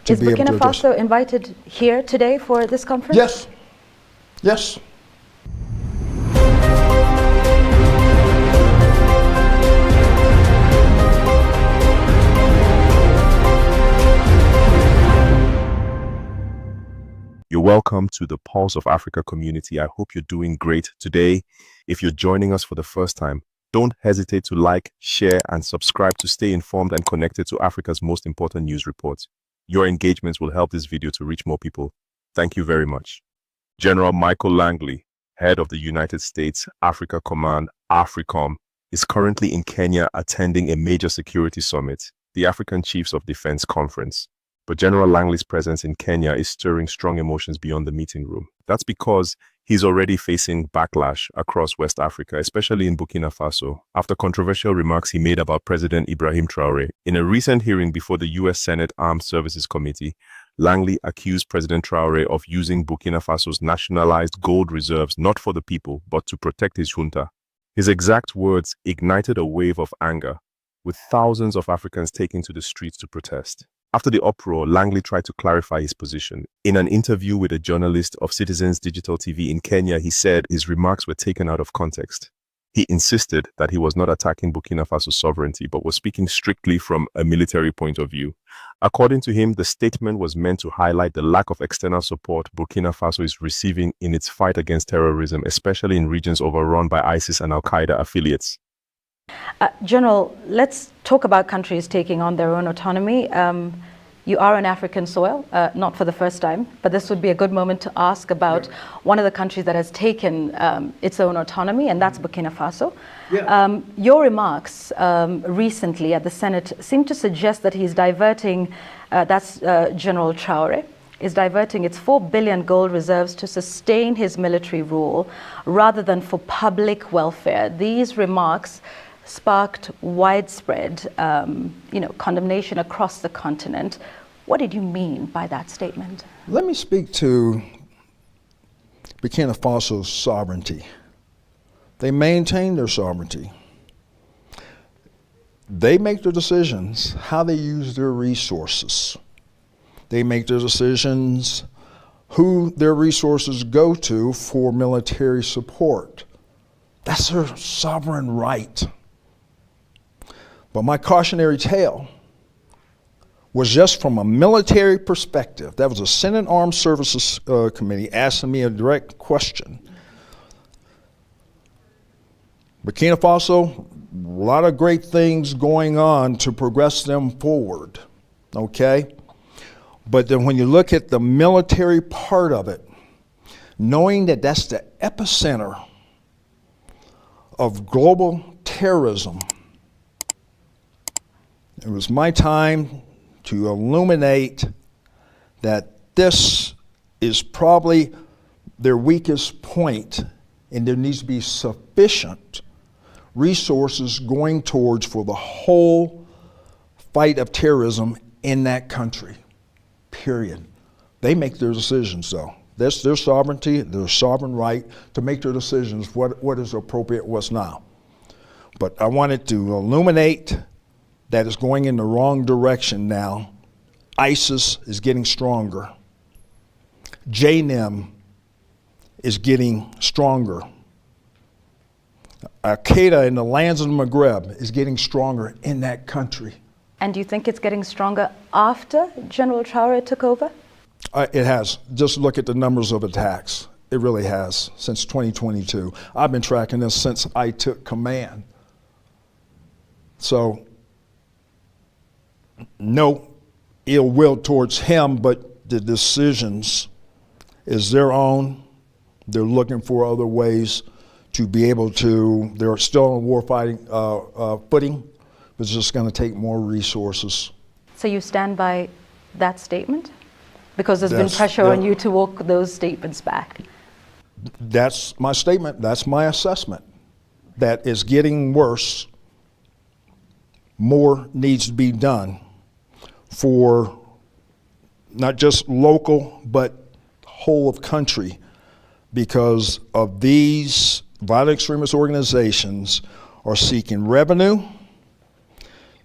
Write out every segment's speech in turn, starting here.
Is Burkina Faso invited here today for this conference? Yes. Yes. You're welcome to the Pulse of Africa community. I hope you're doing great today. If you're joining us for the first time, don't hesitate to like, share, and subscribe to stay informed and connected to Africa's most important news reports. Your engagements will help this video to reach more people. Thank you very much. General Michael Langley, head of the United States Africa Command, AFRICOM, is currently in Kenya attending a major security summit, the African Chiefs of Defense Conference. But General Langley's presence in Kenya is stirring strong emotions beyond the meeting room. That's because he's already facing backlash across West Africa, especially in Burkina Faso, after controversial remarks he made about President Ibrahim Traoré. In a recent hearing before the U.S. Senate Armed Services Committee, Langley accused President Traoré of using Burkina Faso's nationalized gold reserves not for the people, but to protect his junta. His exact words ignited a wave of anger, with thousands of Africans taking to the streets to protest. After the uproar, Langley tried to clarify his position. In an interview with a journalist of Citizens Digital TV in Kenya, he said his remarks were taken out of context. He insisted that he was not attacking Burkina Faso's sovereignty, but was speaking strictly from a military point of view. According to him, the statement was meant to highlight the lack of external support Burkina Faso is receiving in its fight against terrorism, especially in regions overrun by ISIS and Al-Qaeda affiliates. General, let's talk about countries taking on their own autonomy. You are on African soil, not for the first time, but this would be a good moment to ask about one of the countries that has taken its own autonomy, and that's Burkina Faso. Yeah. Your remarks recently at the Senate seem to suggest that he's diverting, General Traoré, is diverting its 4 billion gold reserves to sustain his military rule rather than for public welfare. These remarks sparked widespread condemnation across the continent. What did you mean by that statement? Let me speak to Burkina Faso's sovereignty. They maintain their sovereignty. They make their decisions how they use their resources. They make their decisions who their resources go to for military support. That's their sovereign right. But my cautionary tale was just from a military perspective. That was a Senate Armed Services Committee asking me a direct question. Burkina Faso, a lot of great things going on to progress them forward, okay? But then when you look at the military part of it, knowing that that's the epicenter of global terrorism, it was my time to illuminate that this is probably their weakest point, and there needs to be sufficient resources going towards for the whole fight of terrorism in that country, period. They make their decisions though. That's their sovereignty, their sovereign right to make their decisions, what is appropriate, what's not. But I wanted to illuminate that is going in the wrong direction now. ISIS is getting stronger. JNIM is getting stronger. Al-Qaeda in the lands of the Maghreb is getting stronger in that country. And do you think it's getting stronger after General Traoré took over? It has. Just look at the numbers of attacks. It really has, since 2022. I've been tracking this since I took command. So, no ill will towards him, but the decisions is their own. They're looking for other ways to be able to, they're still on warfighting footing, but it's just going to take more resources. So you stand by that statement? Because there's been pressure on you to walk those statements back. That's my statement, that's my assessment. That is getting worse. More needs to be done for not just local, but whole of country, because of these violent extremist organizations are seeking revenue,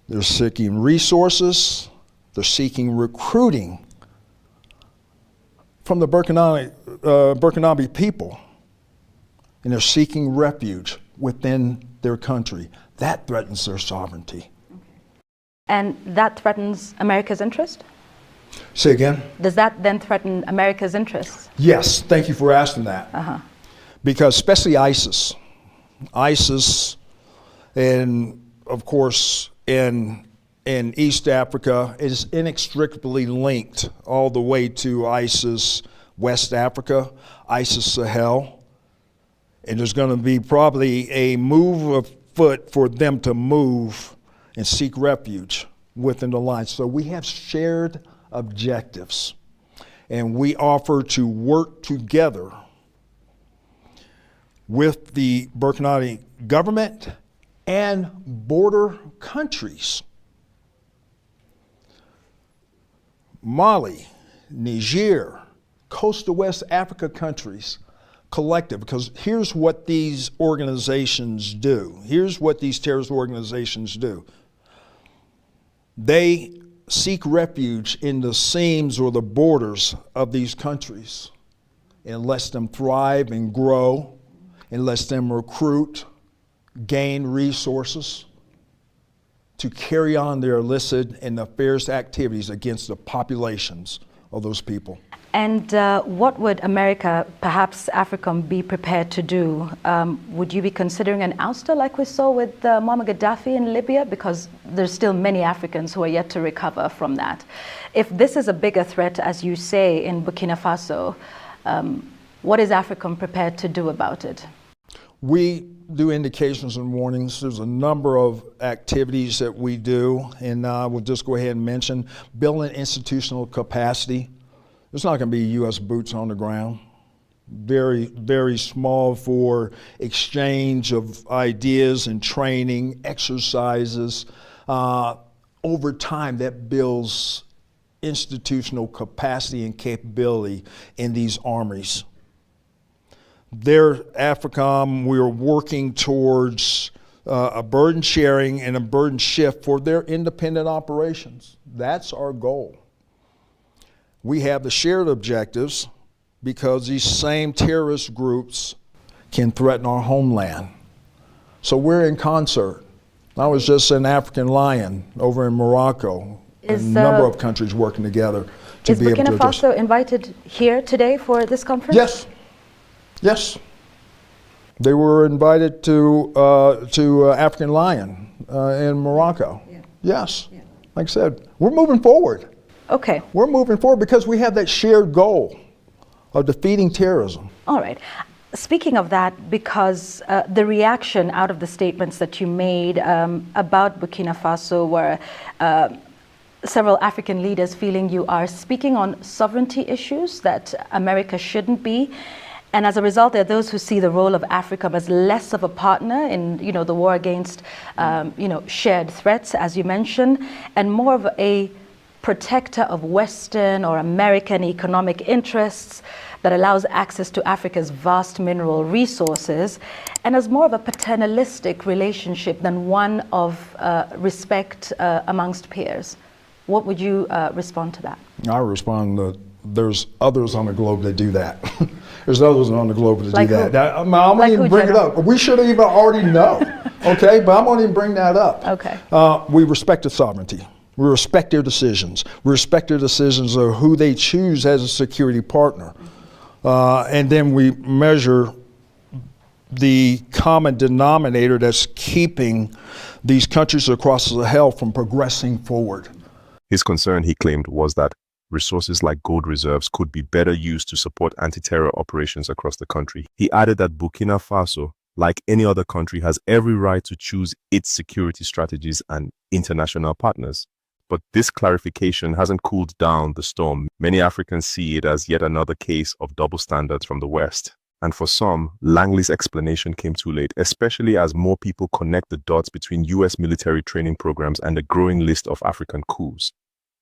they're seeking resources, they're seeking recruiting from the Burkinabe people, and they're seeking refuge within their country. That threatens their sovereignty. And that threatens America's interest? Say again? Does that then threaten America's interests? Yes, thank you for asking that. Because especially ISIS, and of course in East Africa is inextricably linked all the way to ISIS West Africa, ISIS Sahel. And there's going to be probably a move afoot for them to move and seek refuge within the line. So we have shared objectives, and we offer to work together with the Burkina government and border countries. Mali, Niger, coastal West Africa countries, collective, because here's what these organizations do. Here's what these terrorist organizations do. They seek refuge in the seams or the borders of these countries and lets them thrive and grow and lets them recruit, gain resources to carry on their illicit and nefarious activities against the populations of those people. And what would America, perhaps AFRICOM, be prepared to do? Would you be considering an ouster like we saw with Muammar Gaddafi in Libya? Because there's still many Africans who are yet to recover from that. If this is a bigger threat, as you say, in Burkina Faso, what is AFRICOM prepared to do about it? We do indications and warnings. There's a number of activities that we do, and I will just go ahead and mention building institutional capacity. There's not going to be U.S. boots on the ground. Very, very small for exchange of ideas and training, exercises. Over time, that builds institutional capacity and capability in these armies. There, AFRICOM, we are working towards a burden sharing and a burden shift for their independent operations. That's our goal. We have the shared objectives because these same terrorist groups can threaten our homeland. So we're in concert. I was just an African Lion over in Morocco. A number of countries working together to be able to address. Is Burkina Faso invited here today for this conference? Yes. Yes. They were invited to African Lion in Morocco. Yeah. Yes. Yeah. Like I said, we're moving forward. Okay. We're moving forward because we have that shared goal of defeating terrorism. All right. Speaking of that, because the reaction out of the statements that you made about Burkina Faso were several African leaders feeling you are speaking on sovereignty issues that America shouldn't be. And as a result, there are those who see the role of Africa as less of a partner in, the war against, shared threats, as you mentioned, and more of a protector of Western or American economic interests that allows access to Africa's vast mineral resources, and as more of a paternalistic relationship than one of respect amongst peers. What would you respond to that? I respond that there's others on the globe that do that. There's others on the globe that do that. I'm going to even bring it up. We should have even already know, okay? But I'm going to even bring that up. Okay. We respect the sovereignty. We respect their decisions. We respect their decisions of who they choose as a security partner. And then we measure the common denominator that's keeping these countries across the Sahel from progressing forward. His concern, he claimed, was that resources like gold reserves could be better used to support anti-terror operations across the country. He added that Burkina Faso, like any other country, has every right to choose its security strategies and international partners. But this clarification hasn't cooled down the storm. Many Africans see it as yet another case of double standards from the West. And for some, Langley's explanation came too late, especially as more people connect the dots between US military training programs and a growing list of African coups.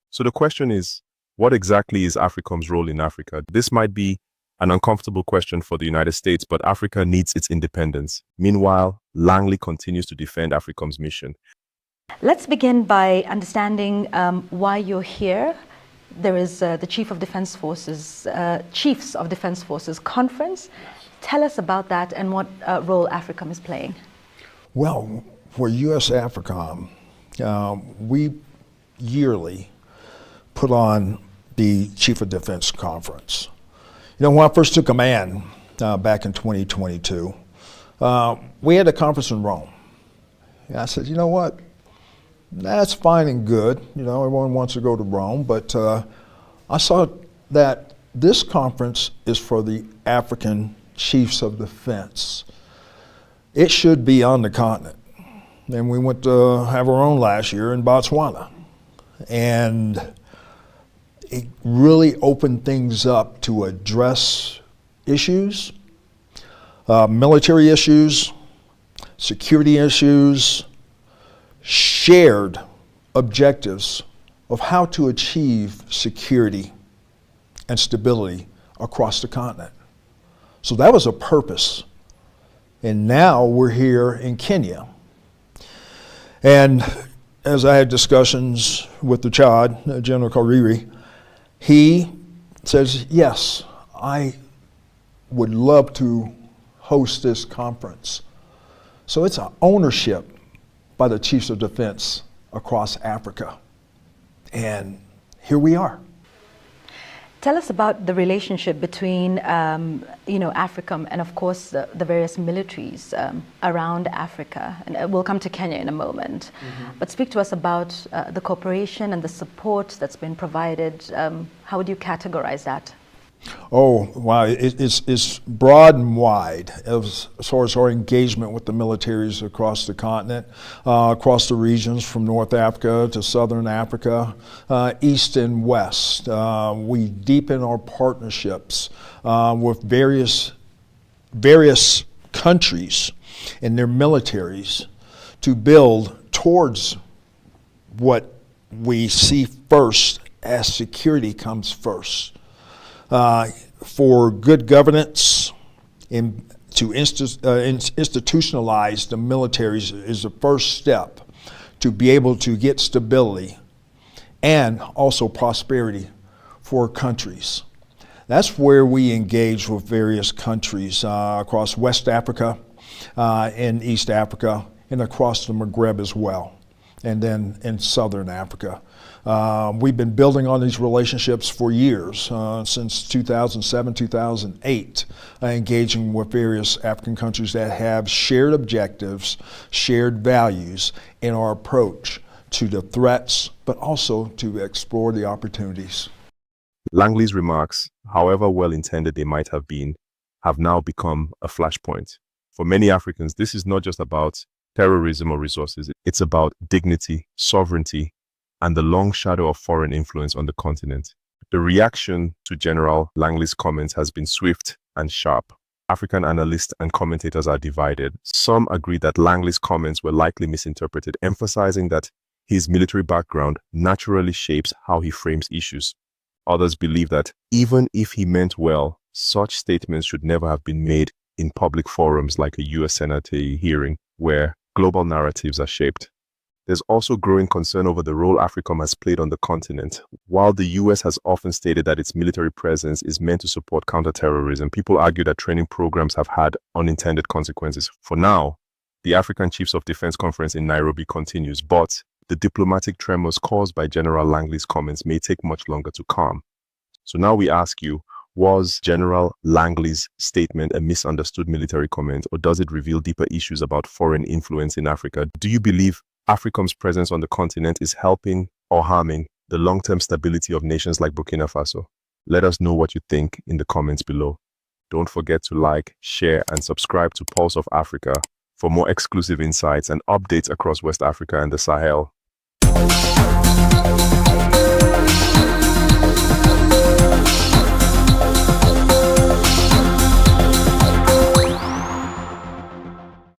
So the question is, what exactly is AFRICOM's role in Africa? This might be an uncomfortable question for the United States, but Africa needs its independence. Meanwhile, Langley continues to defend AFRICOM's mission. Let's begin by understanding why you're here there is the Chiefs of Defense Forces Conference. Tell us about that and what role AFRICOM is playing. Well, for U.S. AFRICOM, we yearly put on the Chief of Defense Conference. You know, when I first took command back in 2022, we had a conference in Rome. And I said, you know what? That's fine and good. You know, everyone wants to go to Rome, but I saw that this conference is for the African Chiefs of Defense. It should be on the continent. And we went to have our own last year in Botswana. And it really opened things up to address issues, military issues, security issues, shared objectives of how to achieve security and stability across the continent. So that was a purpose. And now we're here in Kenya. And as I had discussions with the Chad, General Kariri, he says, yes, I would love to host this conference. So it's an ownership by the Chiefs of Defense across Africa. And here we are. Tell us about the relationship between, AFRICOM and, of course, the various militaries around Africa. And we'll come to Kenya in a moment. Mm-hmm. But speak to us about the cooperation and the support that's been provided. How would you categorize that? Oh, wow. It's broad and wide as far as our engagement with the militaries across the continent, across the regions from North Africa to Southern Africa, East and West. We deepen our partnerships with various countries and their militaries to build towards what we see first as security comes first. For good governance and to institutionalize the militaries is the first step to be able to get stability and also prosperity for countries. That's where we engage with various countries across West Africa and East Africa and across the Maghreb as well, and then in Southern Africa. We've been building on these relationships for years, since 2007, 2008, engaging with various African countries that have shared objectives, shared values in our approach to the threats, but also to explore the opportunities. Langley's remarks, however well-intended they might have been, have now become a flashpoint. For many Africans, this is not just about terrorism or resources. It's about dignity, sovereignty, and the long shadow of foreign influence on the continent. The reaction to General Langley's comments has been swift and sharp. African analysts and commentators are divided. Some agree that Langley's comments were likely misinterpreted, emphasizing that his military background naturally shapes how he frames issues. Others believe that even if he meant well, such statements should never have been made in public forums like a U.S. Senate hearing, where global narratives are shaped. There's also growing concern over the role AFRICOM has played on the continent. While the U.S. has often stated that its military presence is meant to support counterterrorism, people argue that training programs have had unintended consequences. For now, the African Chiefs of Defense Conference in Nairobi continues, but the diplomatic tremors caused by General Langley's comments may take much longer to calm. So now we ask you, was General Langley's statement a misunderstood military comment, or does it reveal deeper issues about foreign influence in Africa? Do you believe AFRICOM's presence on the continent is helping or harming the long-term stability of nations like Burkina Faso? Let us know what you think in the comments below. Don't forget to like, share, and subscribe to Pulse of Africa for more exclusive insights and updates across West Africa and the Sahel.